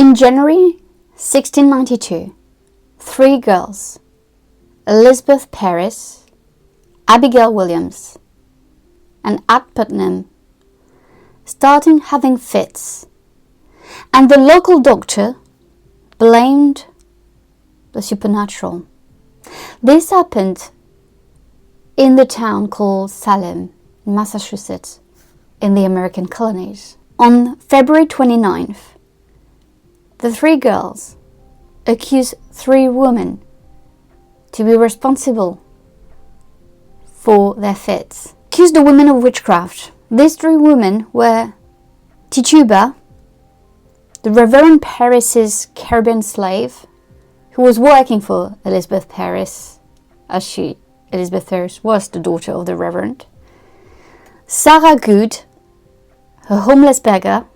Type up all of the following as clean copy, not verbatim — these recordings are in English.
In January 1692, 3 girls, Elizabeth Paris, Abigail Williams, and Anne Putnam, started having fits, and the local doctor blamed the supernatural. This happened in the town called Salem, in Massachusetts, in the American colonies. On February 29th, the 3 girls accused 3 women to be responsible for their fits. Accused the women of witchcraft. These 3 women were Tituba, the Reverend Paris's Caribbean slave, who was working for Elizabeth Paris, Elizabeth Paris was the daughter of the Reverend. Sarah Good, a homeless beggar,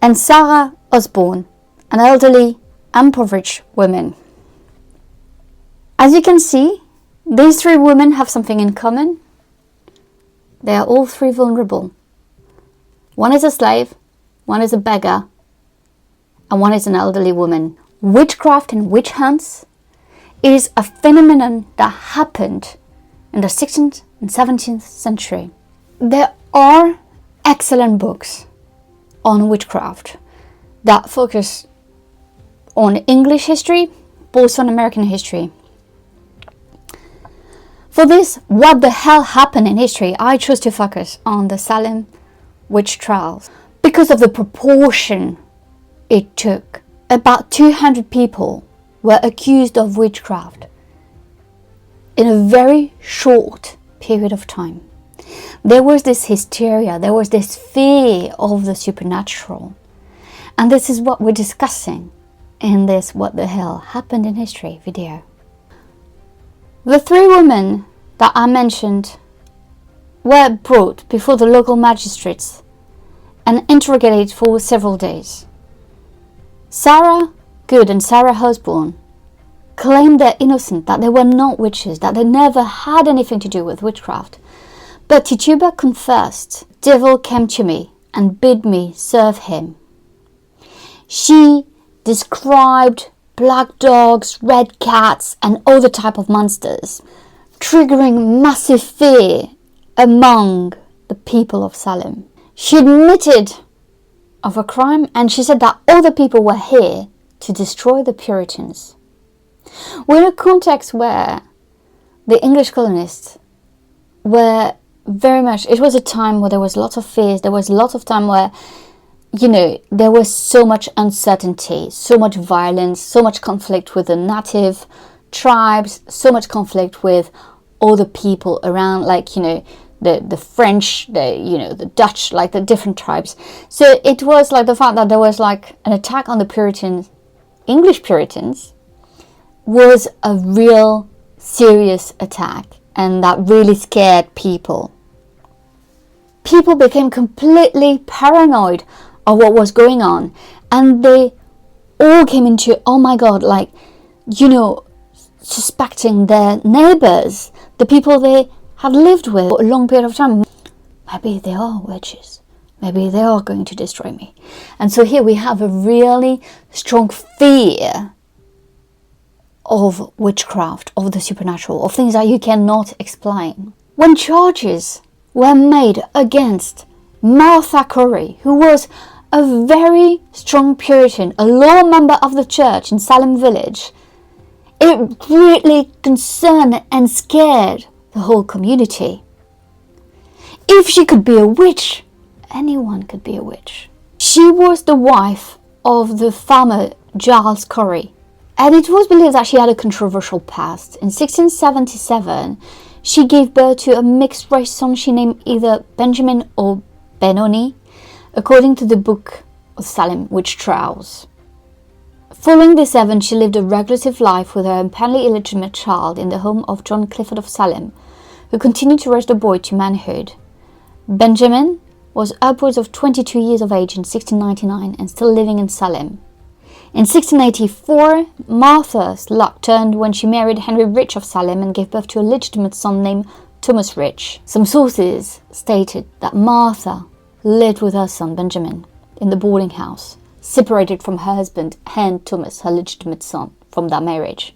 and Sarah Osborne, an elderly, impoverished woman. As you can see, these 3 women have something in common. They are all 3 vulnerable. One is a slave, one is a beggar, and one is an elderly woman. Witchcraft and witch hunts is a phenomenon that happened in the 16th and 17th century. There are excellent books on witchcraft that focus on English history, but also on American history. For this, what the hell happened in history, I chose to focus on the Salem witch trials because of the proportion it took. About 200 people were accused of witchcraft in a very short period of time. There was this hysteria, there was this fear of the supernatural. And this is what we're discussing in this What the Hell Happened in History video. The 3 women that I mentioned were brought before the local magistrates and interrogated for several days. Sarah Good and Sarah Osborne claimed they're innocent, that they were not witches, that they never had anything to do with witchcraft. But Tituba confessed, "Devil came to me and bid me serve him." She described black dogs, red cats, and other type of monsters, triggering massive fear among the people of Salem. She admitted of a crime, and she said that other people were here to destroy the Puritans. We're in a context where the English colonists were very much, it was a time where there was lots of fears, there was lots of time where, there was so much uncertainty, so much violence, so much conflict with the native tribes, so much conflict with other people around, the French, the Dutch, the different tribes. So it was the fact that there was an attack on the Puritans, English Puritans, was a real serious attack, and that really scared people. People became completely paranoid of what was going on, and they all came into, oh my God, suspecting their neighbors, the people they had lived with for a long period of time. Maybe they are witches. Maybe they are going to destroy me. And so here we have a really strong fear of witchcraft, of the supernatural, of things that you cannot explain. When charges were made against Martha Corey, who was a very strong Puritan, a loyal member of the church in Salem village, it greatly concerned and scared the whole community. If she could be a witch, anyone could be a witch. She was the wife of the farmer Giles Corey, and it was believed that she had a controversial past. In 1677, she gave birth to a mixed race son she named either Benjamin or Benoni, according to the Book of Salem Witch Trials. Following this event, she lived a reclusive life with her apparently illegitimate child in the home of John Clifford of Salem, who continued to raise the boy to manhood. Benjamin was upwards of 22 years of age in 1699 and still living in Salem. In 1684, Martha's luck turned when she married Henry Rich of Salem and gave birth to a legitimate son named Thomas Rich. Some sources stated that Martha lived with her son Benjamin in the boarding house separated from her husband and Thomas, her legitimate son, from that marriage.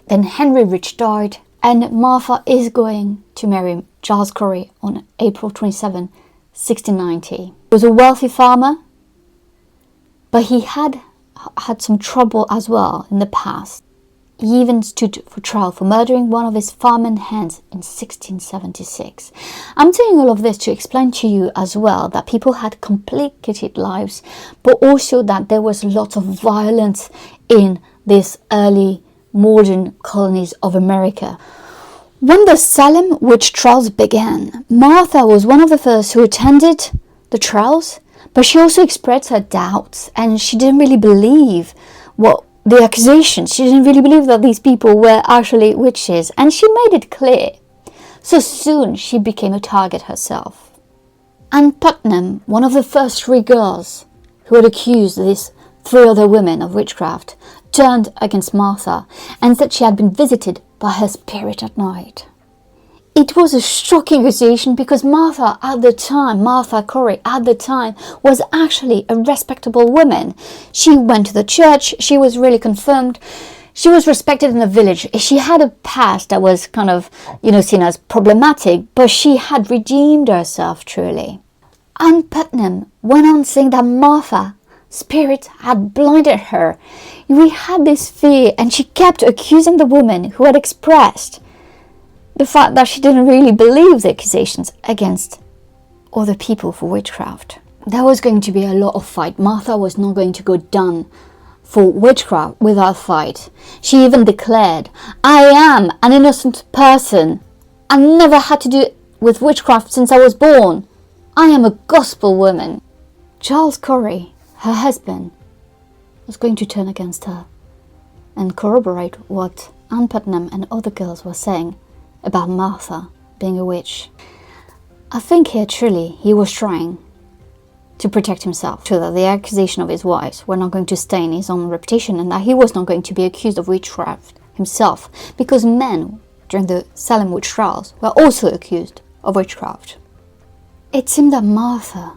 Then Henry Rich died, and Martha is going to marry Charles Corey on April 27, 1690. He was a wealthy farmer, but he had some trouble as well in the past. He even stood for trial for murdering one of his farming hands in 1676. I'm doing all of this to explain to you as well that people had complicated lives, but also that there was lots of violence in these early modern colonies of America. When the Salem witch trials began, Martha was one of the first who attended the trials, but she also expressed her doubts, and she didn't really believe what the accusations. She didn't really believe that these people were actually witches, and she made it clear. So soon she became a target herself. Anne Putnam, one of the first 3 girls who had accused these 3 other women of witchcraft, turned against Martha and said she had been visited by her spirit at night. It was a shocking accusation because Martha Corey at the time, was actually a respectable woman. She went to the church, she was really confirmed, she was respected in the village. She had a past that was kind of, seen as problematic, but she had redeemed herself truly. Anne Putnam went on saying that Martha's spirit had blinded her. We had this fear, and she kept accusing the woman who had expressed the fact that she didn't really believe the accusations against other people for witchcraft. There was going to be a lot of fight. Martha was not going to go down for witchcraft without fight. She even declared, "I am an innocent person. I never had to do with witchcraft since I was born. I am a gospel woman." Charles Corey, her husband, was going to turn against her and corroborate what Anne Putnam and other girls were saying about Martha being a witch. I think here truly he was trying to protect himself, so that the accusation of his wives were not going to stain his own reputation, and that he was not going to be accused of witchcraft himself, because men during the Salem witch trials were also accused of witchcraft. It seemed that Martha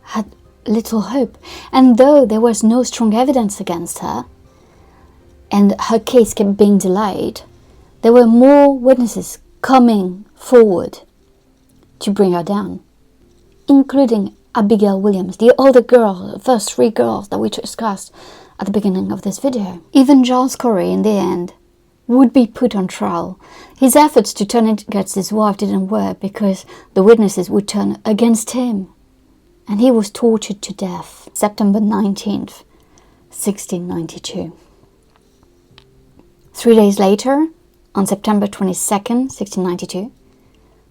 had little hope, and though there was no strong evidence against her and her case kept being delayed, there were more witnesses coming forward to bring her down, including Abigail Williams, the older girl, the first 3 girls that we discussed at the beginning of this video. Even Charles Corey, in the end, would be put on trial. His efforts to turn against his wife didn't work because the witnesses would turn against him, and he was tortured to death, September 19th, 1692. 3 days later, on September 22nd, 1692,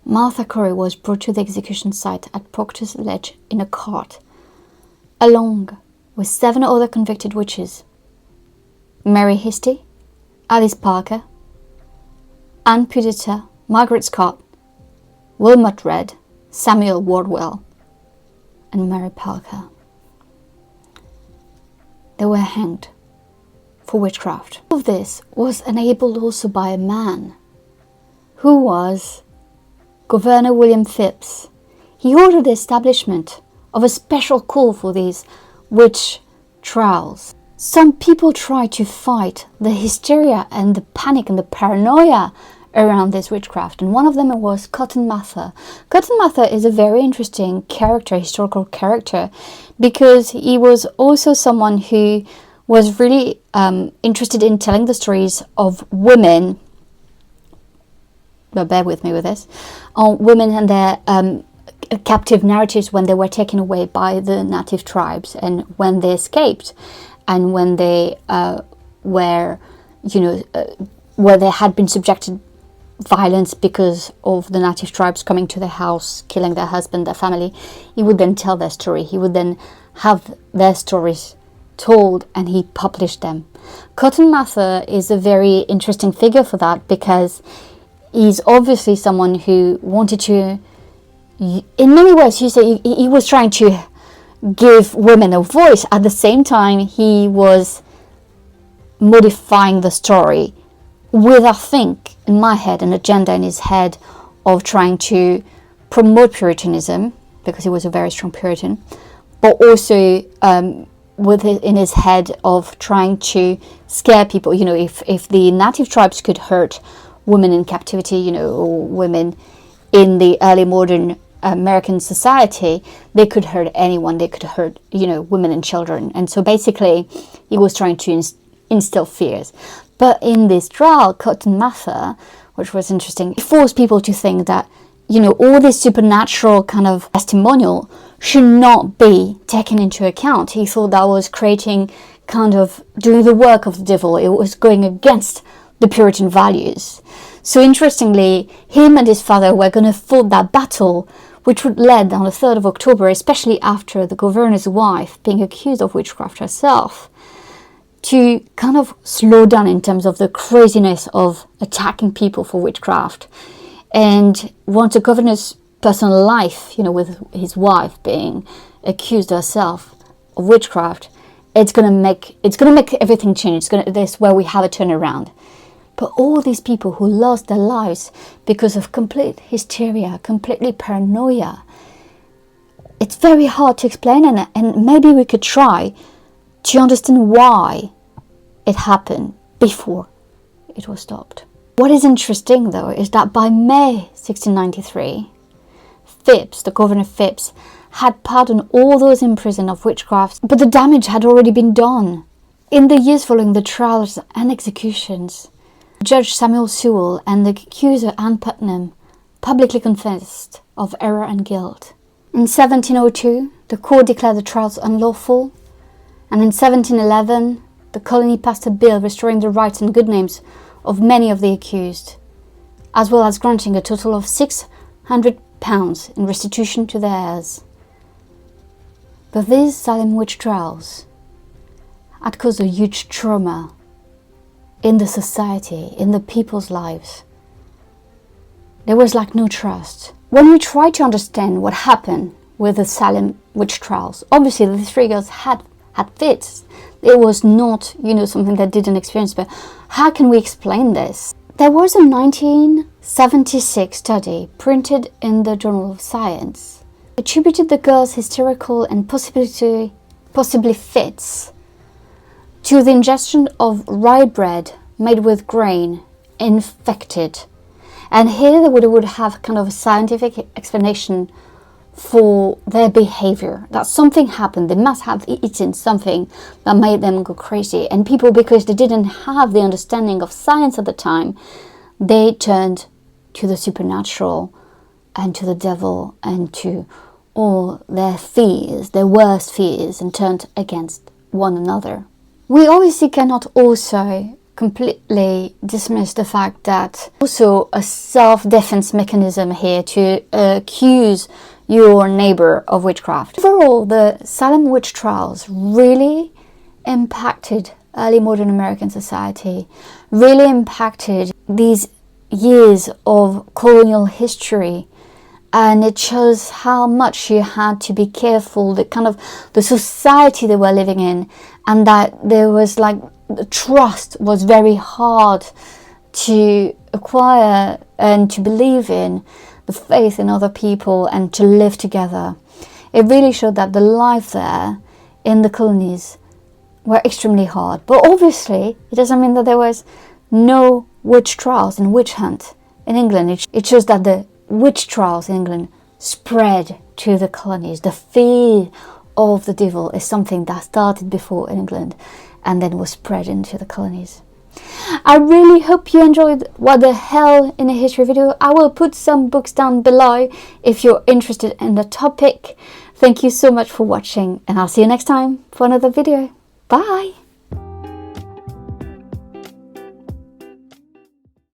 Martha Corey was brought to the execution site at Proctor's Ledge in a cart, along with 7 other convicted witches: Mary Histy, Alice Parker, Anne Pudita, Margaret Scott, Wilmot Red, Samuel Wardwell, and Mary Parker. They were hanged for witchcraft. All of this was enabled also by a man who was Governor William Phips. He ordered the establishment of a special court for these witch trials. Some people tried to fight the hysteria and the panic and the paranoia around this witchcraft, and one of them was Cotton Mather. Cotton Mather is a very interesting character, historical character, because he was also someone who was really interested in telling the stories of women, but bear with me with this, on women and their captive narratives when they were taken away by the native tribes, and when they escaped, and when they were, where they had been subjected violence because of the native tribes coming to their house, killing their husband, their family. He would then tell their story. He would then have their stories told, and he published them. Cotton Mather is a very interesting figure for that, because he's obviously someone who wanted to, in many ways, he was trying to give women a voice. At the same time, he was modifying the story with, I think, in my head, an agenda in his head of trying to promote Puritanism, because he was a very strong Puritan, but also with it in his head of trying to scare people. You know, if the native tribes could hurt women in captivity, you know, or women in the early modern American society, they could hurt anyone. They could hurt, you know, women and children. And so basically he was trying to instill fears. But in this trial, Cotton Mather, which was interesting, it forced people to think that, you know, all this supernatural kind of testimonial should not be taken into account. He thought that was creating, kind of doing the work of the devil. It was going against the Puritan values. So interestingly, him and his father were going to fight that battle, which would lead on the 3rd of October, especially after the governor's wife being accused of witchcraft herself, to kind of slow down in terms of the craziness of attacking people for witchcraft. And once the governor's personal life, you know, with his wife being accused herself of witchcraft, it's gonna make everything change. This where we have a turnaround. But all these people who lost their lives because of complete hysteria, completely paranoia, it's very hard to explain, and maybe we could try to understand why it happened before it was stopped. What is interesting though is that by May 1693, Phips, the Governor Phips, had pardoned all those in prison of witchcraft, but the damage had already been done. In the years following the trials and executions, Judge Samuel Sewell and the accuser Anne Putnam publicly confessed of error and guilt. In 1702, the court declared the trials unlawful, and in 1711, the colony passed a bill restoring the rights and good names of many of the accused, as well as granting a total of £600 in restitution to their heirs. But these Salem witch trials had caused a huge trauma in the society, in the people's lives. There was like no trust. When we try to understand what happened with the Salem witch trials, obviously the 3 girls had fits. It was not, you know, something they didn't experience, but how can we explain this? There was a 1976 study printed in the Journal of Science, attributed the girls' hysterical and possibly fits to the ingestion of rye bread made with grain infected. And here they would have kind of a scientific explanation for their behavior, that something happened. They must have eaten something that made them go crazy. And people, because they didn't have the understanding of science at the time, they turned to the supernatural and to the devil and to all their fears, their worst fears, and turned against one another. We obviously cannot also completely dismiss the fact that also a self-defense mechanism here to accuse your neighbor of witchcraft. Overall, the Salem witch trials really impacted early modern American society, really impacted these years of colonial history, and it shows how much you had to be careful, the kind of the society they were living in, and that there was like the trust was very hard to acquire and to believe in, the faith in other people and to live together. It really showed that the life there in the colonies were extremely hard. But obviously it doesn't mean that there was no witch trials and witch hunt in England. It shows that the witch trials in England spread to the colonies. The fear of the devil is something that started before in England and then was spread into the colonies. I really hope you enjoyed What the Hell in a History video. I will put some books down below if you're interested in the topic. Thank you so much for watching, and I'll see you next time for another video. Bye!